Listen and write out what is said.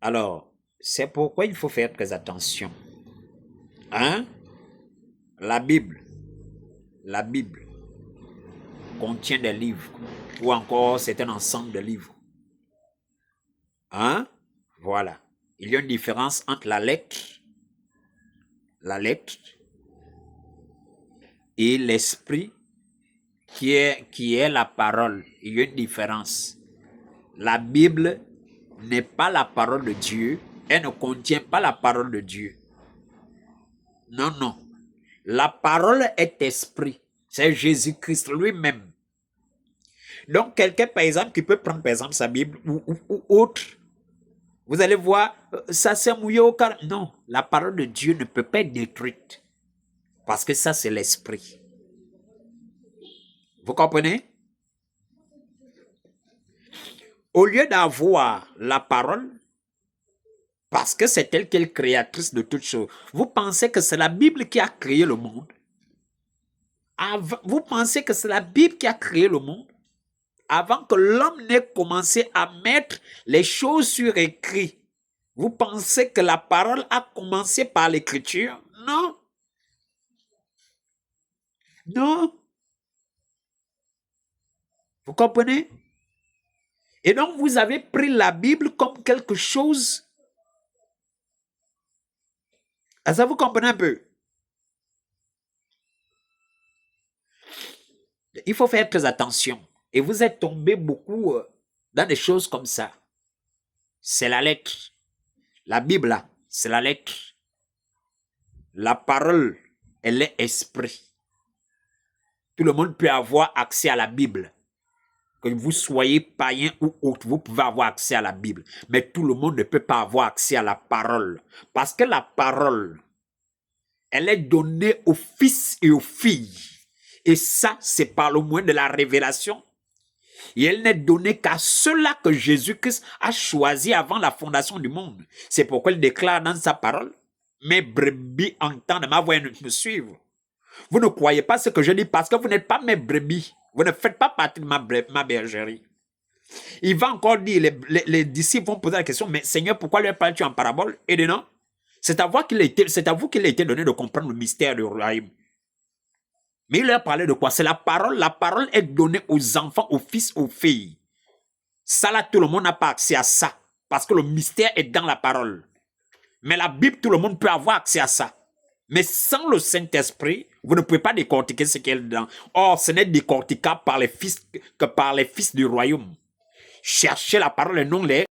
Alors, c'est pourquoi il faut faire très attention. Hein? La Bible, la Bible contient des livres, ou encore c'est un ensemble de livres. Hein? Voilà. Il y a une différence entre la lettre et l'esprit qui est la parole. Il y a une différence. La Bible n'est pas la parole de Dieu. Elle ne contient pas la parole de Dieu. Non, non. La parole est esprit. C'est Jésus-Christ lui-même. Donc, quelqu'un, par exemple, qui peut prendre, par exemple, sa Bible ou autre, vous allez voir, ça s'est mouillé au car. Non, la parole de Dieu ne peut pas être détruite. Parce que ça, c'est l'esprit. Vous comprenez? Au lieu d'avoir la parole, parce que c'est elle qui est créatrice de toutes choses, vous pensez que c'est la Bible qui a créé le monde? Vous pensez que c'est la Bible qui a créé le monde? Avant que l'homme n'ait commencé à mettre les choses sur écrit, vous pensez que la parole a commencé par l'écriture? Non. Non. Vous comprenez? Et donc, vous avez pris la Bible comme quelque chose. Ça, vous comprenez un peu? Il faut faire très attention. Et vous êtes tombé beaucoup dans des choses comme ça. C'est la lettre. La Bible, là, c'est la lettre. La parole, elle est esprit. Tout le monde peut avoir accès à la Bible. Que vous soyez païen ou autre, vous pouvez avoir accès à la Bible. Mais tout le monde ne peut pas avoir accès à la parole. Parce que la parole, elle est donnée aux fils et aux filles. Et ça, c'est par le moyen de la révélation. Et elle n'est donnée qu'à ceux-là que Jésus-Christ a choisi avant la fondation du monde. C'est pourquoi il déclare dans sa parole, mes brebis entendent ma voix et me suivent. Vous ne croyez pas ce que je dis parce que vous n'êtes pas mes brebis. Vous ne faites pas partie de ma bergerie. Il va encore dire, les disciples vont poser la question, mais Seigneur, pourquoi lui parles-tu en parabole? Et de non, c'est à vous qu'il a été donné de comprendre le mystère du royaume. Mais il leur parlait de quoi? C'est la parole. La parole est donnée aux enfants, aux fils, aux filles. Ça là, tout le monde n'a pas accès à ça. Parce que le mystère est dans la parole. Mais la Bible, tout le monde peut avoir accès à ça. Mais sans le Saint-Esprit, vous ne pouvez pas décortiquer ce qu'il y a dedans. Or, ce n'est décorticable par les fils que par les fils du royaume. Cherchez la parole et non les